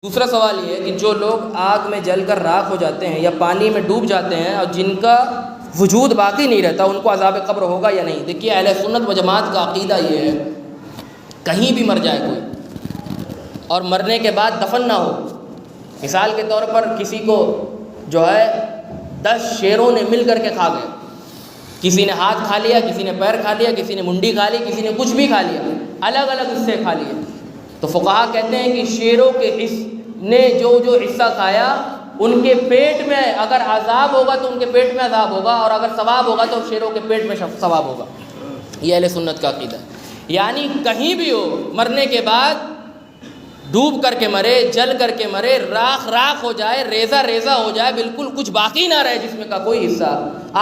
دوسرا سوال یہ ہے کہ جو لوگ آگ میں جل کر راکھ ہو جاتے ہیں یا پانی میں ڈوب جاتے ہیں اور جن کا وجود باقی نہیں رہتا، ان کو عذاب قبر ہوگا یا نہیں؟ دیکھیے، اہل سنت و جماعت کا عقیدہ یہ ہے، کہیں بھی مر جائے کوئی اور مرنے کے بعد دفن نہ ہو، مثال کے طور پر کسی کو جو ہے 10 شیروں نے مل کر کے کھا گئے، کسی نے ہاتھ کھا لیا، کسی نے پیر کھا لیا، کسی نے منڈی کھا لی، کسی نے کچھ بھی کھا لیا، الگ الگ حصے کھا لیے، تو فقہا کہتے ہیں کہ شیروں کے نے جو حصہ کھایا ان کے پیٹ میں اگر عذاب ہوگا تو ان کے پیٹ میں عذاب ہوگا، اور اگر ثواب ہوگا تو شیروں کے پیٹ میں ثواب ہوگا۔ یہ اہل سنت کا عقیدہ ہے، یعنی کہیں بھی ہو، مرنے کے بعد ڈوب کر کے مرے، جل کر کے مرے، راکھ راکھ ہو جائے، ریزہ ریزہ ہو جائے، بالکل کچھ باقی نہ رہے جسم کا کوئی حصہ،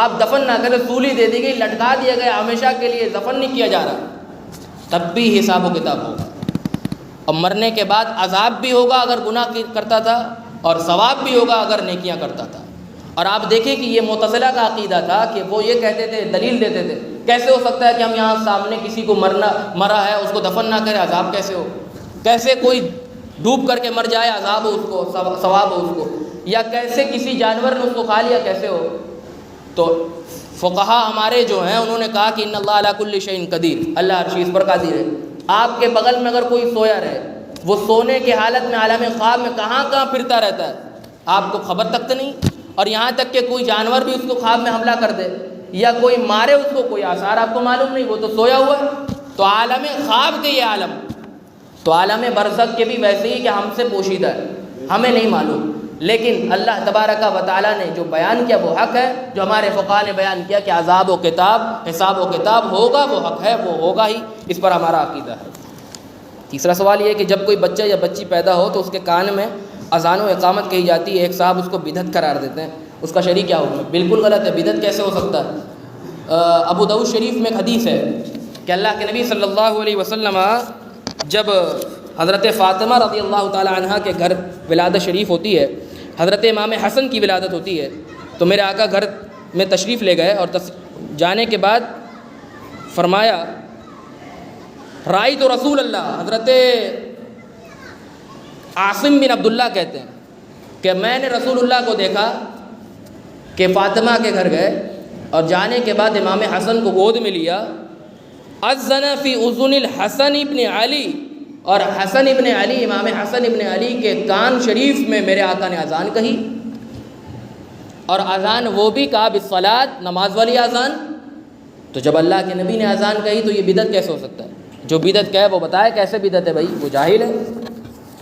آپ دفن نہ کریں، سولی دے دی گئی، لٹکا دیا گیا، ہمیشہ کے لیے دفن نہیں کیا جا رہا، تب بھی حساب و کتاب ہوگا، اور مرنے کے بعد عذاب بھی ہوگا اگر گناہ کرتا تھا، اور ثواب بھی ہوگا اگر نیکیاں کرتا تھا۔ اور آپ دیکھیں کہ یہ معتزلہ کا عقیدہ تھا کہ وہ یہ کہتے تھے، دلیل دیتے تھے، کیسے ہو سکتا ہے کہ ہم یہاں سامنے کسی کو مرا ہے، اس کو دفن نہ کرے، عذاب کیسے ہو؟ کیسے کوئی ڈوب کر کے مر جائے، عذاب ہو اس کو، ثواب ہو اس کو؟ یا کیسے کسی جانور نے اس کو کھا لیا، کیسے ہو؟ تو فقہا ہمارے جو ہیں انہوں نے کہا کہ ان اللہ علی کل شیء قدیر، اللہ ہر چیز پر قادر ہے۔ آپ کے بغل میں اگر کوئی سویا رہے، وہ سونے کی حالت میں عالم خواب میں کہاں کہاں پھرتا رہتا ہے، آپ کو خبر تک تو نہیں، اور یہاں تک کہ کوئی جانور بھی اس کو خواب میں حملہ کر دے یا کوئی مارے اس کو، کوئی آثار آپ کو معلوم نہیں، وہ تو سویا ہوا ہے۔ تو عالم خواب کے یہ عالم، تو عالم برزخ کے بھی ویسے ہی کہ ہم سے پوشیدہ ہے، ہمیں نہیں معلوم، لیکن اللہ تبارک و تعالیٰ نے جو بیان کیا وہ حق ہے، جو ہمارے فقہاء نے بیان کیا کہ عذاب و کتاب، حساب و کتاب ہوگا، وہ حق ہے، وہ ہوگا ہی، اس پر ہمارا عقیدہ ہے۔ تیسرا سوال یہ ہے کہ جب کوئی بچہ یا بچی پیدا ہو تو اس کے کان میں اذان و اقامت کہی جاتی ہے، ایک صاحب اس کو بدعت قرار دیتے ہیں، اس کا شرعی کیا حکم ہے؟ بالکل غلط ہے، بدعت کیسے ہو سکتا ہے؟ ابو داؤد شریف میں ایک حدیث ہے کہ اللہ کے نبی صلی اللہ علیہ وسلم جب حضرت فاطمہ رضی اللہ تعالی عنہ کے گھر ولادت شریف ہوتی ہے، حضرت امام حسن کی ولادت ہوتی ہے، تو میرے آقا گھر میں تشریف لے گئے، اور جانے کے بعد فرمایا رائے تو رسول اللہ، حضرت عاصم بن عبداللہ کہتے ہیں کہ میں نے رسول اللہ کو دیکھا کہ فاطمہ کے گھر گئے اور جانے کے بعد امام حسن کو گود میں لیا، اذن فی اذن الحسن ابن علی، اور حسن ابن علی، امام حسن ابن علی کے کان شریف میں میرے آقا نے اذان کہی، اور اذان وہ بھی کہا بالصلاۃ، نماز والی اذان۔ تو جب اللہ کے نبی نے اذان کہی تو یہ بدعت کیسے ہو سکتا ہے؟ جو بدعت کہے وہ بتائے کیسے بدعت ہے، بھائی وہ جاہل ہے،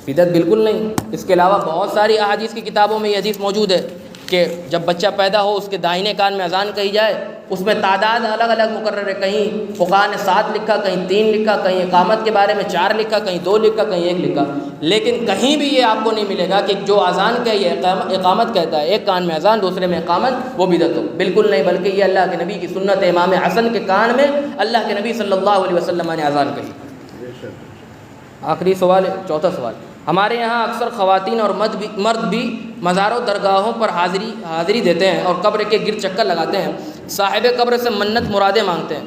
بدعت بالکل نہیں۔ اس کے علاوہ بہت ساری احادیث کی کتابوں میں یہ حدیث موجود ہے کہ جب بچہ پیدا ہو اس کے دائیں کان میں اذان کہی جائے، اس میں تعداد الگ الگ مقرر ہے، کہیں فقہاء نے 7 لکھا، کہیں 3 لکھا، کہیں اقامت کے بارے میں 4 لکھا، کہیں 2 لکھا، کہیں 1 لکھا، لیکن کہیں بھی یہ آپ کو نہیں ملے گا کہ جو اذان کہی ہے، اقامت کہتا ہے، ایک کان میں اذان دوسرے میں اقامت، وہ بدعت ہو، بالکل نہیں، بلکہ یہ اللہ کے نبی کی سنت ہے، امام حسن کے کان میں اللہ کے نبی صلی اللہ علیہ وسلم نے اذان کہی۔ آخری سوال ہے، چوتھا سوال، ہمارے یہاں اکثر خواتین اور مرد بھی مزار و درگاہوں پر حاضری دیتے ہیں اور قبر کے گرد چکر لگاتے ہیں، صاحب قبر سے منت مرادیں مانگتے ہیں،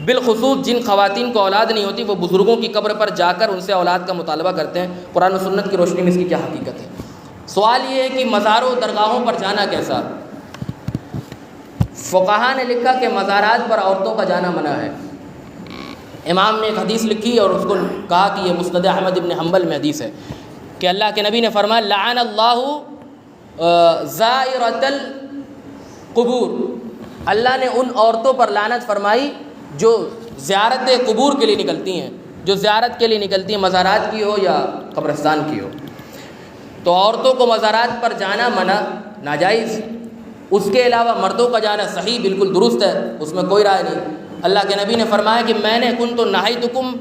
بالخصوص جن خواتین کو اولاد نہیں ہوتی وہ بزرگوں کی قبر پر جا کر ان سے اولاد کا مطالبہ کرتے ہیں، قرآن و سنت کی روشنی میں اس کی کیا حقیقت ہے؟ سوال یہ ہے کہ مزار و درگاہوں پر جانا کیسا؟ فقہاء نے لکھا کہ مزارات پر عورتوں کا جانا منع ہے۔ امام نے ایک حدیث لکھی اور اس کو کہا کہ یہ مسند احمد ابن حنبل میں حدیث ہے کہ اللہ کے نبی نے فرمایا لعن اللہ زائرۃ القبور، اللہ نے ان عورتوں پر لعنت فرمائی جو زیارت قبور کے لیے نکلتی ہیں، جو زیارت کے لیے نکلتی ہیں، مزارات کی ہو یا قبرستان کی ہو۔ تو عورتوں کو مزارات پر جانا منع، ناجائز۔ اس کے علاوہ مردوں کا جانا صحیح، بالکل درست ہے، اس میں کوئی رائے نہیں۔ اللہ کے نبی نے فرمایا کہ میں نے کنت نہیتکم،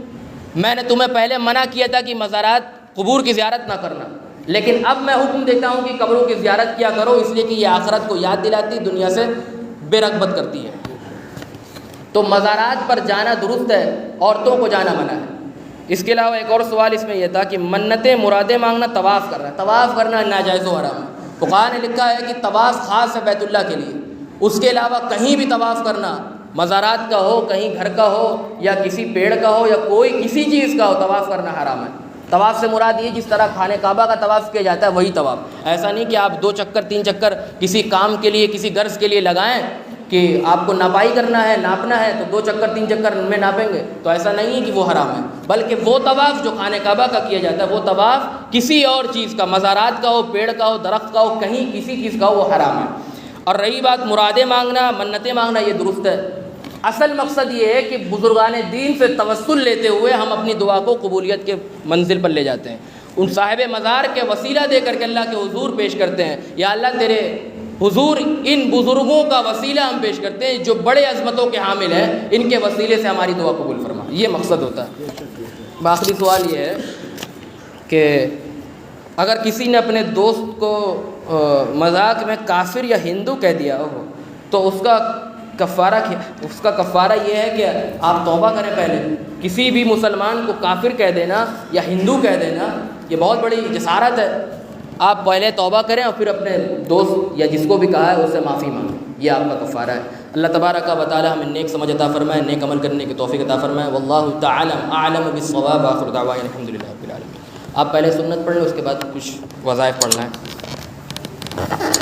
میں نے تمہیں پہلے منع کیا تھا کہ مزارات قبور کی زیارت نہ کرنا، لیکن اب میں حکم دیتا ہوں کہ قبروں کی زیارت کیا کرو، اس لیے کہ یہ آخرت کو یاد دلاتی، دنیا سے بے رغبت کرتی ہے۔ تو مزارات پر جانا درست ہے، عورتوں کو جانا منع ہے۔ اس کے علاوہ ایک اور سوال اس میں یہ تھا کہ منتیں مرادیں مانگنا، طواف کرنا، طواف کرنا ناجائز و حرام ہے۔ فقہاء نے لکھا ہے کہ طواف خاص ہے بیت اللہ کے لیے، اس کے علاوہ کہیں بھی طواف کرنا، مزارات کا ہو، کہیں گھر کا ہو، یا کسی پیڑ کا ہو، یا کوئی کسی چیز کا ہو، طواف کرنا حرام ہے۔ طواف سے مراد یہ جس طرح خانہ کعبہ کا طواف کیا جاتا ہے وہی طواف، ایسا نہیں کہ آپ 2 چکر 3 چکر کسی کام کے لیے کسی غرض کے لیے لگائیں کہ آپ کو نپائی کرنا ہے ناپنا ہے تو 2 چکر 3 چکر میں ناپیں گے، تو ایسا نہیں ہے کہ وہ حرام ہے، بلکہ وہ طواف جو خانہ کعبہ کا کیا جاتا ہے وہ طواف کسی اور چیز کا، مزارات کا ہو، پیڑ کا ہو، درخت کا ہو، کہیں کسی چیز کا ہو، وہ حرام ہے۔ اور رہی بات مرادیں مانگنا، منتیں مانگنا، یہ درست ہے۔ اصل مقصد یہ ہے کہ بزرگان دین سے توسل لیتے ہوئے ہم اپنی دعا کو قبولیت کے منزل پر لے جاتے ہیں، ان صاحب مزار کے وسیلہ دے کر کے اللہ کے حضور پیش کرتے ہیں، یا اللہ تیرے حضور ان بزرگوں کا وسیلہ ہم پیش کرتے ہیں جو بڑے عظمتوں کے حامل ہیں، ان کے وسیلے سے ہماری دعا قبول فرما، یہ مقصد ہوتا ہے۔ آخری سوال یہ ہے کہ اگر کسی نے اپنے دوست کو مذاق میں کافر یا ہندو کہہ دیا ہو تو اس کا کفارہ کیا؟ اس کا کفارہ یہ ہے کہ آپ توبہ کریں پہلے۔ کسی بھی مسلمان کو کافر کہہ دینا یا ہندو کہہ دینا یہ بہت بڑی جسارت ہے، آپ پہلے توبہ کریں اور پھر اپنے دوست یا جس کو بھی کہا ہے اس سے معافی مانگیں، یہ آپ کا کفارہ ہے۔ اللہ تبارک و تعالی ہمیں نیک سمجھ عطا فرمائے، نیک عمل کرنے کی توفیق عطا فرمائے۔ واللہ تعالی اعلم بالصواب، آخر دعوانا الحمدللہ رب العالمین۔ آپ پہلے سنت پڑھ لیں، اس کے بعد کچھ وظائف پڑھنا ہے۔